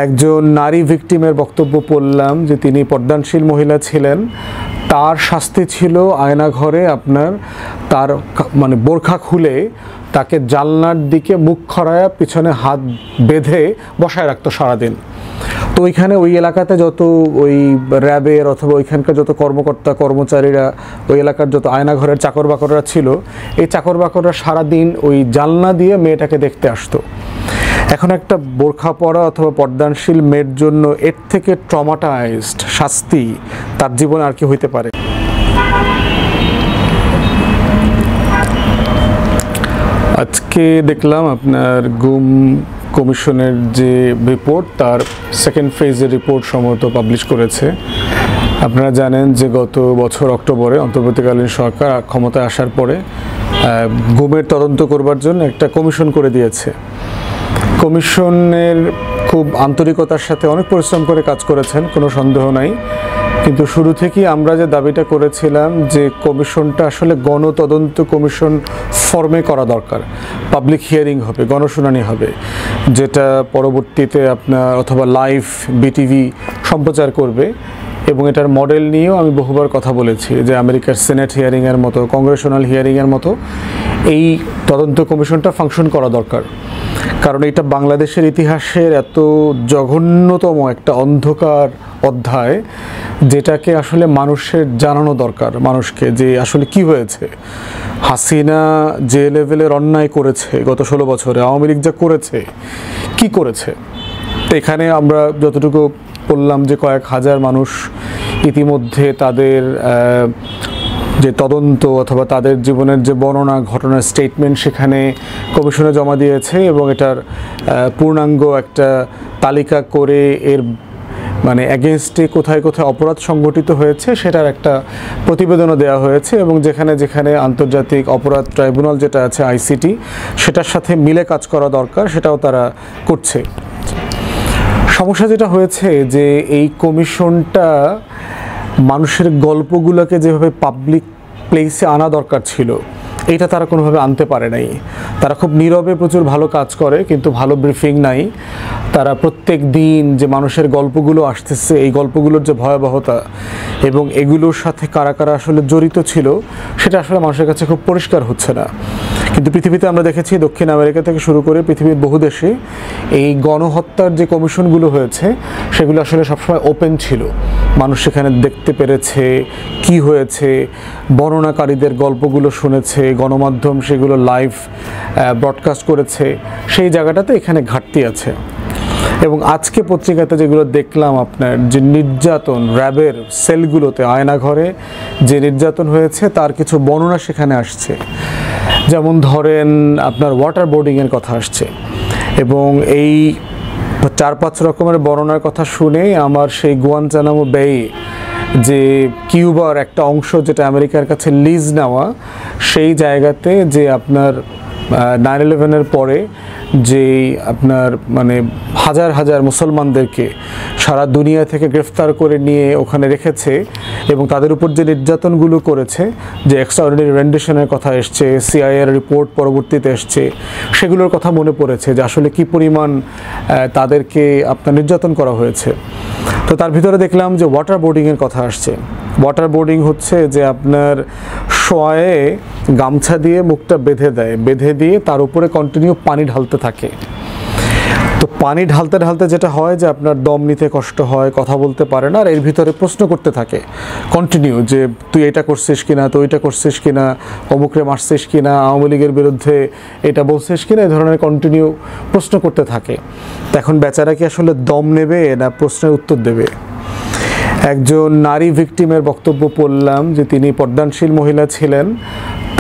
একজন নারী ভিকটিমের বক্তব্য পড়লাম যে তিনি পর্দানশীল মহিলা ছিলেন, তার শাস্তি ছিল আয়নাঘরে আপনার তার বোরখা খুলে তাকে জানলার দিকে মুখ খড়ায়া পিছনে হাত বেঁধে বসায় রাখতো সারাদিন। তো ওইখানে ওই এলাকাতে যত ওই র্যাবের অথবা ওইখানকার যত কর্মকর্তা কর্মচারীরা, ওই এলাকার যত আয়নাঘরের চাকর বাকররা ছিল, এই চাকর বাকররা সারাদিন ওই জানলা দিয়ে মেয়েটাকে দেখতে আসতো। এখন একটা বোরখা পরা অথবা পর্দানশীল মেয়ের জন্য এর থেকে ট্রমাটাইজড শাস্তি তার জীবনে আর কি হইতে পারে? আজকে দেখলাম আপনার গুম কমিশনের যে রিপোর্ট, তার সেকেন্ড ফেজের রিপোর্ট সম্ভবত পাবলিশ করেছে। আপনারা জানেন যে গত বছর অক্টোবরে অন্তর্বর্তীকালীন সরকার ক্ষমতায় আসার পরে গুমের তদন্ত করবার জন্য একটা কমিশন করে দিয়েছে। কমিশনের খুব আন্তরিকতার সাথে অনেক পরিশ্রম করে কাজ করেছেন, কোনো সন্দেহ নাই। কিন্তু শুরু থেকেই আমরা যে দাবিটা করেছিলাম যে কমিশনটা আসলে গণতদন্ত কমিশন ফর্মে করা দরকার, পাবলিক হিয়ারিং হবে, গণশুনানি হবে, যেটা পরবর্তীতে আপনার অথবা লাইভ বিটিভি সম্প্রচার করবে। এবং এটার মডেল নিয়েও আমি বহুবার কথা বলেছি যে আমেরিকার সেনেট হিয়ারিংয়ের মতো, কংগ্রেশনাল হিয়ারিংয়ের মতো এই তদন্ত কমিশনটা ফাংশন করা দরকার। কারণ এটা বাংলাদেশের ইতিহাসের এত জঘন্যতম একটা অন্ধকার অধ্যায়, যেটাকে আসলে মানুষের জানানো দরকার, মানুষকে যে আসলে কি হয়েছে। হাসিনা যে লেভেলের অন্যায় করেছে গত 16 বছরে, আওয়ামী লীগ যা করেছে, কি করেছে। তো এখানে আমরা যতটুকু বললাম যে কয়েক হাজার মানুষ ইতিমধ্যে তাদের যে তদন্ত অথবা তাদের জীবনের যে বর্ণনা, ঘটনার স্টেটমেন্ট সেখানে কমিশনে জমা দিয়েছে এবং এটার পূর্ণাঙ্গ একটা তালিকা করে এর অ্যাগেনস্টে কোথায় কোথায় অপরাধ সংঘটিত হয়েছে সেটার একটা প্রতিবেদনও দেওয়া হয়েছে। এবং যেখানে যেখানে আন্তর্জাতিক অপরাধ ট্রাইব্যুনাল যেটা আছে আইসিটি, সেটার সাথে মিলে কাজ করা দরকার, সেটাও তারা করছে। সমস্যা যেটা হয়েছে যে এই কমিশনটা মানুষের গল্পগুলোকে যেভাবে পাবলিক প্লেসে আনা দরকার ছিল, এইটা তারা কোনোভাবে আনতে পারে নাই। তারা খুব নীরবে প্রচুর ভালো কাজ করে, কিন্তু ভালো ব্রিফিং নাই। তারা প্রত্যেক দিন যে মানুষের গল্পগুলো আসতেছে, এই গল্পগুলোর যে ভয়াবহতা এবং এগুলোর সাথে কারা কারা আসলে জড়িত ছিল, সেটা আসলে মানুষের কাছে খুব পরিষ্কার হচ্ছে না। কিন্তু পৃথিবীতে আমরা দেখেছি, দক্ষিণ আমেরিকা থেকে শুরু করে পৃথিবীর বহু দেশে এই গণহত্যার যে কমিশনগুলো হয়েছে, সেগুলো আসলে সবসময় ওপেন ছিল। মানুষ সেখানে দেখতে পেরেছে কি হয়েছে, বর্ণনাকারীদের গল্পগুলো শুনেছে, গণমাধ্যম সেগুলো লাইভ ব্রডকাস্ট করেছে। সেই জায়গাটাতে এখানে ঘাটতি আছে। এবং আজকে পত্রিকাতে যেগুলো দেখলাম, আপনার যে নির্যাতন র্যাবের সেলগুলোতে আয়নাঘরে যে নির্যাতন হয়েছে, তার কিছু বর্ণনা সেখানে আসছে। যেমন ধরেন আপনার ওয়াটার বোর্ডিংয়ের কথা আসছে। এবং এই 4-5 রকমের বর্ণনার কথা শুনে আমার সেই গুয়ান্তানামো বে, যে কিউবার একটা অংশ যেটা আমেরিকার কাছে লিজ নেওয়া, সেই জায়গাতে যে আপনার 9/11-এর পরে যে আপনার হাজার হাজার মুসলমানদেরকে সারা দুনিয়া থেকে গ্রেফতার করে নিয়ে ওখানে রেখেছে এবং তাদের উপর যে নির্যাতনগুলো করেছে, যে এক্সট্রাঅর্ডিনারি রেন্ডিশনের কথা এসছে, সিআইএর রিপোর্ট পরবর্তীতে এসছে, সেগুলোর কথা মনে পড়েছে যে আসলে কি পরিমাণ তাদেরকে আপনার নির্যাতন করা হয়েছে। তো তার ভিতরে দেখলাম যে ওয়াটার বোর্ডিংয়ের কথা আসছে। ওয়াটার বোর্ডিং হচ্ছে যে আপনার শোয়ে গামছা দিয়ে মুখটা বেঁধে দেয়, বেঁধে দিয়ে তার উপরে কন্টিনিউ পানি ঢালতে থাকে। তো পানি ঢালতে ঢালতে যেটা হয় যে আপনার দম নিতে কষ্ট হয়, কথা বলতে পারে না, আর এর ভিতরে প্রশ্ন করতে থাকে কন্টিনিউ যে তুই এটা করছিস কিনা, তুই এটা করছিস কিনা, অমুকরে মারছিস কিনা, আওয়ামী লীগের বিরুদ্ধে এটা বলছিস কিনা, এই ধরনের কন্টিনিউ প্রশ্ন করতে থাকে। তো এখন বেচারা কি আসলে দম নেবে না প্রশ্নের উত্তর দেবে? একজন নারী ভিকটিমের বক্তব্য পড়লাম যে তিনি পর্দানশীল মহিলা ছিলেন,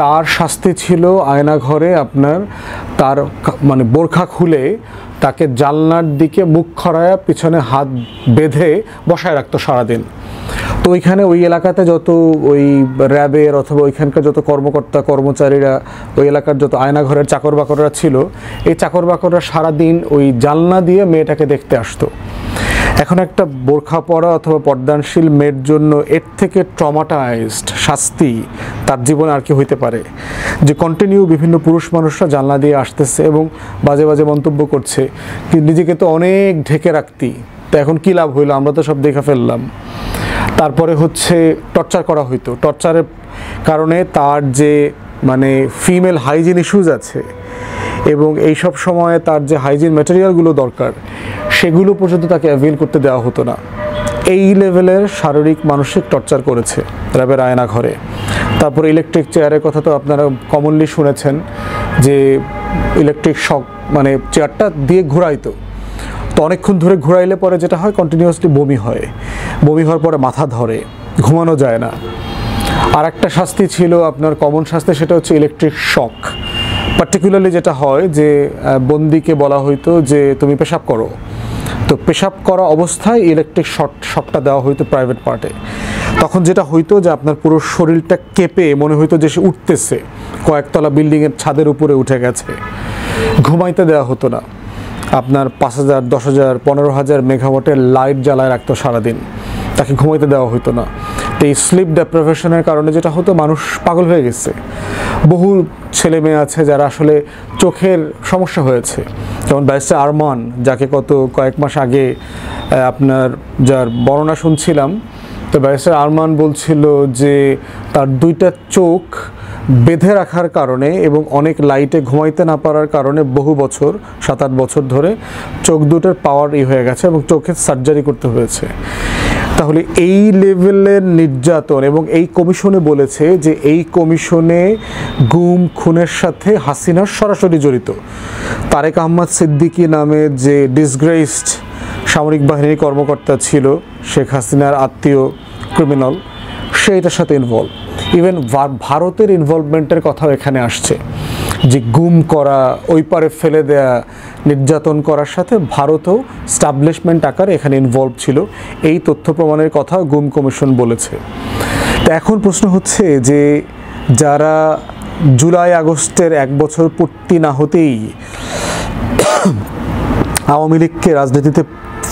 তার শাস্তি ছিল আয়নাঘরে আপনার তার বোরখা খুলে তাকে জানলার দিকে মুখ খড়ায়া পিছনে হাত বেঁধে বসায় রাখতো সারাদিন। তো ওইখানে ওই এলাকাতে যত ওই র্যাবের অথবা ওইখানকার যত কর্মকর্তা কর্মচারীরা, ওই এলাকার যত আয়নাঘরের চাকর বাকররা ছিল, এই চাকর বাকররা সারাদিন ওই জানলা দিয়ে মেয়েটাকে দেখতে আসতো। এখন একটা বোরখা পরা অথবা পর্দানশীল মেয়ের জন্য এর থেকে ট্রমাটাইজড শাস্তি তার জীবনে আর কি হইতে পারে, যে কন্টিনিউ বিভিন্ন পুরুষ মানুষরা জানলা দিয়ে আসতেছে এবং বাজে বাজে মন্তব্য করছে, কি নিজেকে তো অনেক ঢেকে রাখতি, তো এখন কী লাভ হইলো, আমরা তো সব দেখে ফেললাম। তারপরে হচ্ছে টর্চার করা হইতো, টর্চারের কারণে তার যে মানে ফিমেল হাইজিন ইস্যুজ আছে এবং এইসব সময়ে তার যে হাইজিন ম্যাটেরিয়ালগুলো দরকার সেগুলো পর্যন্ত তাকে অ্যাভেল করতে দেওয়া হতো না। এই লেভেলের শারীরিক মানসিক টর্চার করেছে র্যাবের আয়না ঘরে। তারপরে ইলেকট্রিক চেয়ারের কথা তো আপনারা কমনলি শুনেছেন, যে ইলেকট্রিক শক মানে চেয়ারটা দিয়ে ঘুরাইতো, তো অনেকক্ষণ ধরে ঘুরাইলে পরে যেটা হয় কন্টিনিউয়াসলি বমি হয়, বমি হওয়ার পরে মাথা ধরে, ঘুমানো যায় না। আর একটা শাস্তি ছিল আপনার কমন শাস্তি, সেটা হচ্ছে ইলেকট্রিক শক। পার্টিকুলারলি যেটা হয় যে বন্দিকে বলা হইতো যে তুমি পেশাব করো, তো পেশাব করা অবস্থায় ইলেকট্রিক শকটা দেওয়া হইতো প্রাইভেট পার্টে। তখন যেটা হইতো যে আপনার পুরো শরীরটা কেঁপে মনে হইতো যে সে উঠতেছে, কয়েকতলা বিল্ডিংয়ের ছাদের উপরে উঠে গেছে। ঘুমাইতে দেওয়া হতো না, আপনার 5,000, 10,000, 15,000 মেগাওয়াটের লাইট জ্বালায় রাখতো সারাদিন, তাকে ঘুমাইতে দেওয়া হতো না। তো এই স্লিপ ডেপ্রিভেশনের কারণে যেটা হতো, মানুষ পাগল হয়ে গেছে। বহু ছেলে মেয়ে আছে যারা আসলে চোখের সমস্যা হয়েছে, যেমন ব্যারিস্টার আরমান, যাকে কয়েক মাস আগে আপনার যার বর্ণনা শুনছিলাম, তো ব্যারিস্টার আরমান বলছিল যে তার 2টা চোখ বেঁধে রাখার কারণে এবং অনেক লাইটে ঘুমাইতে না পারার কারণে বহু বছর 7-8 বছর ধরে চোখ দুটোর পাওয়ার হয়ে গেছে এবং চোখের সার্জারি করতে হয়েছে। তাহলে এই লেভেলের নির্যাতন, এবং এই কমিশনে বলেছে যে এই কমিশনে গুম খুনের সাথে হাসিনা সরাসরি জড়িত। তারেক আহমদ সিদ্দিকী নামে যে ডিসগ্রেসড সামরিক বাহিনীর কর্মকর্তা ছিল, শেখ হাসিনার আত্মীয় ক্রিমিনাল, সে এটার সাথে ইনভলভ। ইভেন ভারতের ইনভলভমেন্টের কথাও এখানে আসছে, যে গুম করা, ওই পারে ফেলে দেয়া, নির্যাতন করার সাথে ভারতও স্টাবলিশমেন্ট আকারে এখানে ইনভলভ ছিল। এই তথ্য প্রমাণের কথা গুম কমিশন বলেছে। তো এখন প্রশ্ন হচ্ছে যে যারা জুলাই আগস্টের 1 বছর পূর্তি না হতেই আওয়ামী লীগকে রাজনীতিতে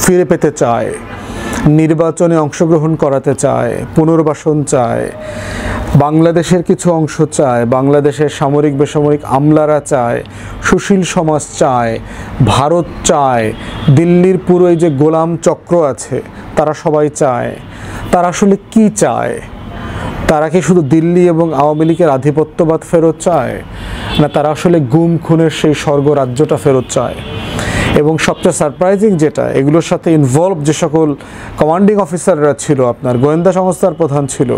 ফিরে পেতে চায়, নির্বাচনে অংশগ্রহণ করাতে চায়, পুনর্বাসন চায়, বাংলাদেশের কিছু অংশ চায়, বাংলাদেশের সামরিক বেসামরিক আমলারা চায়, সুশীল সমাজ চায়, ভারত চায়, দিল্লির পুরো এই যে গোলাম চক্র আছে তারা সবাই চায়। তারা আসলে কি চায়? তারা কি শুধু দিল্লি এবং আওয়ামী লীগের আধিপত্যবাদ ফেরত চায়, না তারা আসলে গুম খুনের সেই স্বর্গরাজ্যটা ফেরত চায়? এবং সবচেয়ে সারপ্রাইজিং যেটা, এগুলোর সাথে ইনভলভ যে সকল কমান্ডিং অফিসাররা ছিল, আপনার গোয়েন্দা সংস্থার প্রধান ছিল,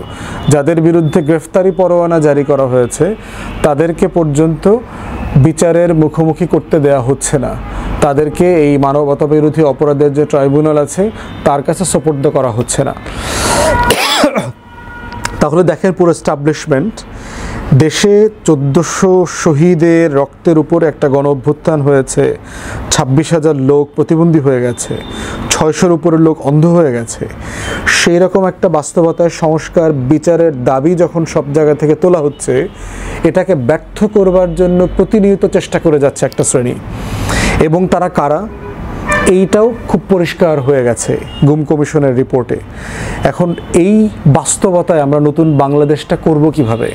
যাদের বিরুদ্ধে গ্রেফতারি পরোয়ানা জারি করা হয়েছে, তাদেরকে পর্যন্ত বিচারের মুখোমুখি করতে দেয়া হচ্ছে না। তাদেরকে এই মানবতা বিরোধী অপরাধের যে ট্রাইব্যুনাল আছে তার কাছে সোপর্দ করা হচ্ছে না। তাহলে দেখেন পুরো এস্টাবলিশমেন্ট, দেশে 1400 শহীদের রক্তের উপরে একটা গণ অভ্যুত্থান হয়েছে, 26,000 লোক প্রতিবন্ধী হয়ে গেছে, 600-র উপরে লোক অন্ধ হয়ে গেছে। সেই রকম একটা বাস্তবতায় সংস্কার বিচারের দাবি যখন সব জায়গা থেকে তোলা হচ্ছে, এটাকে ব্যর্থ করবার জন্য প্রতিনিয়ত চেষ্টা করে যাচ্ছে একটা শ্রেণী। এবং তারা কারা, এইটাও খুব পরিষ্কার হয়ে গেছে গুম কমিশনের রিপোর্টে। এখন এই বাস্তবতায় আমরা নতুন বাংলাদেশটা করব কিভাবে?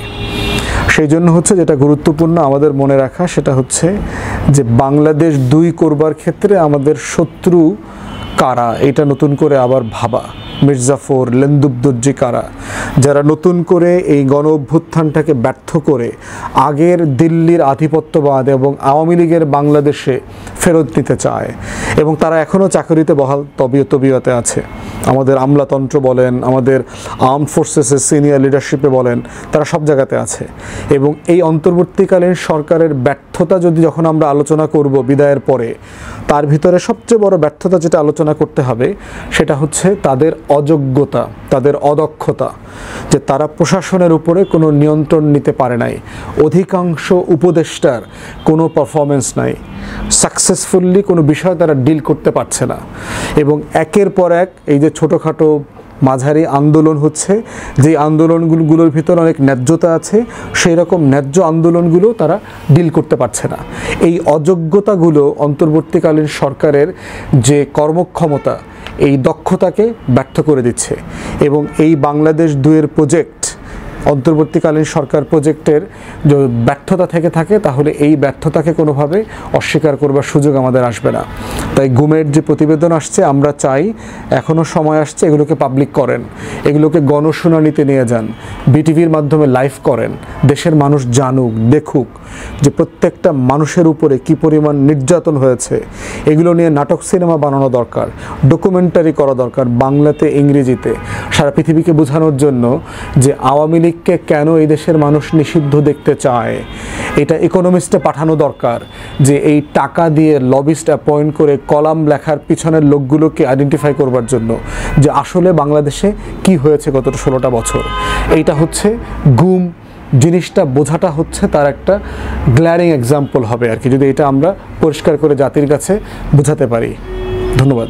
সেই জন্য হচ্ছে যেটা গুরুত্বপূর্ণ আমাদের মনে রাখা, সেটা হচ্ছে যে বাংলাদেশ 2 করবার ক্ষেত্রে আমাদের শত্রু কারা, এটা নতুন করে আবার ভাবা। মির্জাফর, লেন্দুবদর্জি কারা, যারা নতুন করে এই গণ অভ্যুত্থানটাকে ব্যর্থ করে আগের দিল্লির আধিপত্যবাদ এবং আওয়ামী লীগের বাংলাদেশে ফেরত নিতে চায়, এবং তারা এখনও চাকরিতে বহাল তবিয়তে আছে। আমাদের আমলাতন্ত্র বলেন, আমাদের আর্মড ফোর্সেসের সিনিয়র লিডারশিপে বলেন, তারা সব জায়গাতে আছে। এবং এই অন্তর্বর্তীকালীন সরকারের ব্যর্থতা যখন আমরা আলোচনা করব বিদায়ের পরে, তার ভিতরে সবচেয়ে বড় ব্যর্থতা যেটা আলোচনা করতে হবে সেটা হচ্ছে তাদের অযোগ্যতা, তাদের অদক্ষতা, যে তারা প্রশাসনের উপরে কোনো নিয়ন্ত্রণ নিতে পারে নাই। অধিকাংশ উপদেষ্টার কোনো পারফরমেন্স নাই, সাকসেসফুলি কোনো বিষয় তারা ডিল করতে পারছে না। এবং একের পর এক এই যে ছোটোখাটো মাঝারি আন্দোলন হচ্ছে, যে আন্দোলনগুলোর ভিতরে অনেক ন্যায্যতা আছে, সেই রকম ন্যায্য আন্দোলনগুলো তারা ডিল করতে পারছে না। এই অযোগ্যতাগুলো অন্তর্বর্তীকালীন সরকারের যে কর্মক্ষমতা, এই দক্ষতাকে ব্যর্থ করে দিচ্ছে। এবং এই বাংলাদেশ 2-এর প্রজেক্ট, অন্তর্বর্তীকালীন সরকার প্রজেক্টের যদি ব্যর্থতা থেকে থাকে, তাহলে এই ব্যর্থতাকে কোনোভাবে অস্বীকার করবার সুযোগ আমাদের আসবে না। তাই গুমের যে প্রতিবেদন আসছে, আমরা চাই এখনও সময় আসছে, এগুলোকে পাবলিক করেন, এগুলোকে গণশুনানিতে নিয়ে যান, বিটিভির মাধ্যমে লাইভ করেন, দেশের মানুষ জানুক, দেখুক যে প্রত্যেকটা মানুষের উপরে কি পরিমাণ নির্যাতন হয়েছে। এগুলো নিয়ে নাটক সিনেমা বানানো দরকার, ডকুমেন্টারি করা দরকার, বাংলাতে ইংরেজিতে, সারা পৃথিবীকে বোঝানোর জন্য যে আওয়ামী লীগকে কেন এই দেশের মানুষ নিষিদ্ধ দেখতে চায়। এটা ইকোনমিস্টে পাঠানো দরকার, যে এই টাকা দিয়ে লবিস্ট অ্যাপয়েন্ট করে কলাম লেখার পিছনের লোকগুলোকে আইডেন্টিফাই করবার জন্য যে আসলে বাংলাদেশে কি হয়েছে গত 16টা বছর। এইটা হচ্ছে গুম জিনিসটা বোঝাটা হচ্ছে তার একটা গ্ল্যারিং এক্সাম্পল হবে আর কি, যদি এটা আমরা পরিষ্কার করে জাতির কাছে বোঝাতে পারি। ধন্যবাদ।